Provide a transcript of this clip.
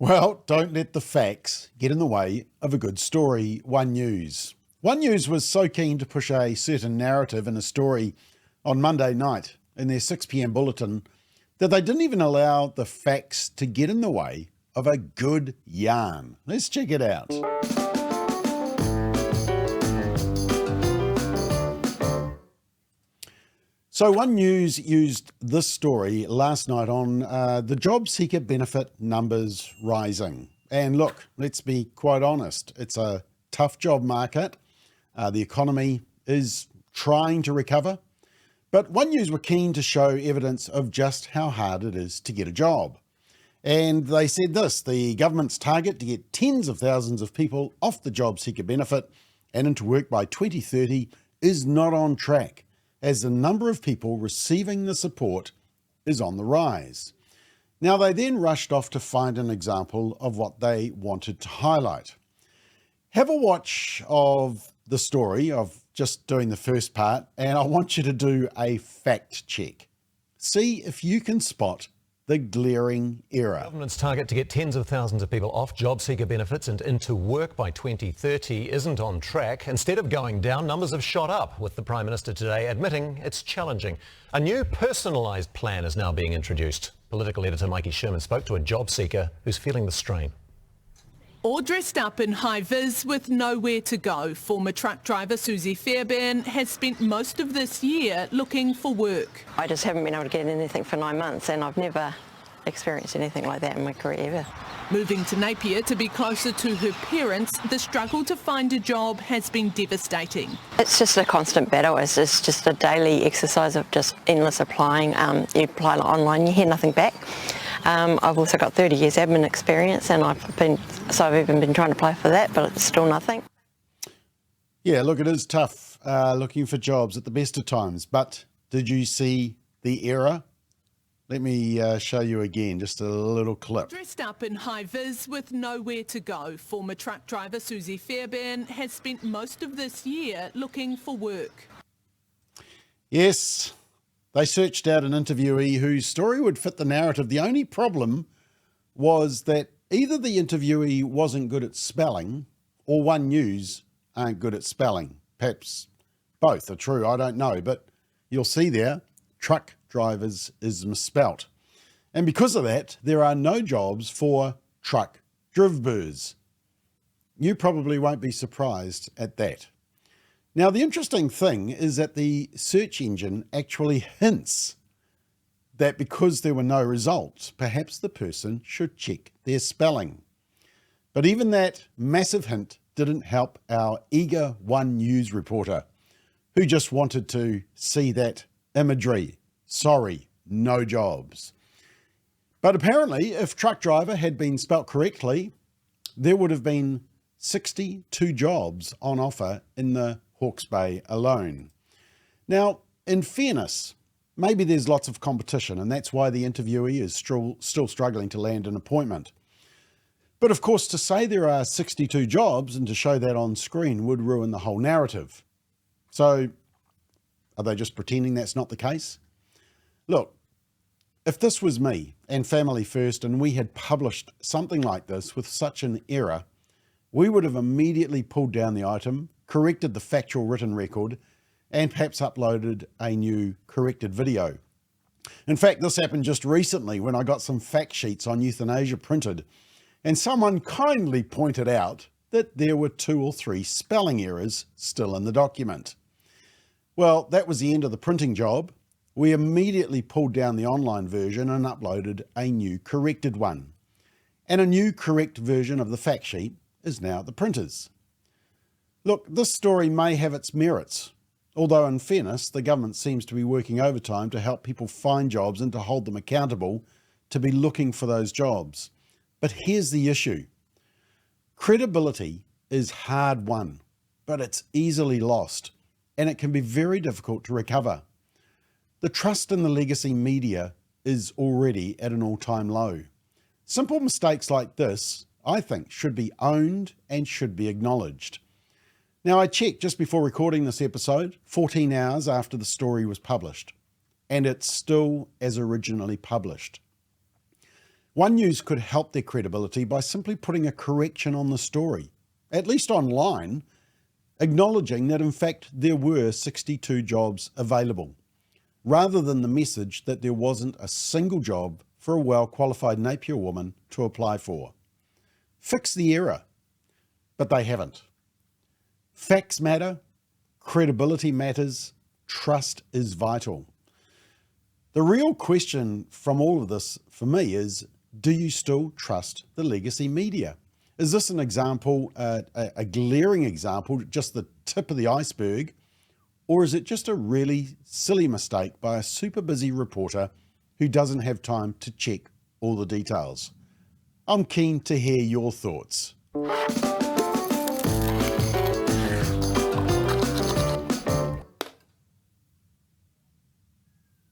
Well, don't let the facts get in the way of a good story. One News. One News was so keen to push a certain narrative in a story on Monday night in their 6 p.m. bulletin that they didn't even allow the facts to get in the way of a good yarn. Let's check it out. So One News used this story last night on the job seeker benefit numbers rising. And look, let's be quite honest, it's a tough job market. The economy is trying to recover. But One News were keen to show evidence of just how hard it is to get a job. And they said this: the government's target to get tens of thousands of people off the job seeker benefit and into work by 2030 is not on track, as the number of people receiving the support is on the rise. Now, they then rushed off to find an example of what they wanted to highlight. Have a watch of the story of just doing the first part, and I want you to do a fact check. See if you can spot the glaring error. The government's target to get tens of thousands of people off job seeker benefits and into work by 2030 isn't on track. Instead of going down, numbers have shot up, with the Prime Minister today admitting it's challenging. A new personalised plan is now being introduced. Political editor Mikey Sherman spoke to a job seeker who's feeling the strain. All dressed up in high-vis with nowhere to go, former truck driver Susie Fairbairn has spent most of this year looking for work. I just haven't been able to get anything for 9 months, and I've never experienced anything like that in my career ever. Moving to Napier to be closer to her parents, the struggle to find a job has been devastating. It's just a constant battle. It's just a daily exercise of just endless applying. You apply online, you hear nothing back. I've also got 30 years admin experience, and I've even been trying to apply for that, but it's still nothing. Yeah, look, it is tough looking for jobs at the best of times, but did you see the error? Let me show you again, just a little clip. Dressed up in high-vis with nowhere to go, former truck driver Susie Fairbairn has spent most of this year looking for work. Yes, they searched out an interviewee whose story would fit the narrative. The only problem was that either the interviewee wasn't good at spelling or One News aren't good at spelling. Perhaps both are true, I don't know, but you'll see there, truck drivers is misspelt. And because of that, there are no jobs for truck drivers. You probably won't be surprised at that. Now, the interesting thing is that the search engine actually hints that because there were no results, perhaps the person should check their spelling. But even that massive hint didn't help our eager One News reporter, who just wanted to see that imagery. Sorry, no jobs. But apparently, if truck driver had been spelt correctly, there would have been 62 jobs on offer in the Hawke's Bay alone. Now, in fairness, maybe there's lots of competition, and that's why the interviewee is still struggling to land an appointment. But of course, to say there are 62 jobs and to show that on screen would ruin the whole narrative. So, are they just pretending that's not the case? Look, if this was me and Family First and we had published something like this with such an error, we would have immediately pulled down the item, corrected the factual written record, and perhaps uploaded a new corrected video. In fact, this happened just recently when I got some fact sheets on euthanasia printed, and someone kindly pointed out that there were 2 or 3 spelling errors still in the document. Well, that was the end of the printing job. We immediately pulled down the online version and uploaded a new corrected one. And a new correct version of the fact sheet is now at the printers. Look, this story may have its merits, although in fairness, the government seems to be working overtime to help people find jobs and to hold them accountable to be looking for those jobs. But here's the issue. Credibility is hard won, but it's easily lost, and it can be very difficult to recover. The trust in the legacy media is already at an all-time low. Simple mistakes like this, I think, should be owned and should be acknowledged. Now, I checked just before recording this episode, 14 hours after the story was published, and it's still as originally published. One News could help their credibility by simply putting a correction on the story, at least online, acknowledging that in fact there were 62 jobs available, rather than the message that there wasn't a single job for a well-qualified Napier woman to apply for. Fix the error, but they haven't. Facts matter, credibility matters, trust is vital. The real question from all of this for me is, do you still trust the legacy media? Is this an example, a glaring example, just the tip of the iceberg, or is it just a really silly mistake by a super busy reporter who doesn't have time to check all the details? I'm keen to hear your thoughts.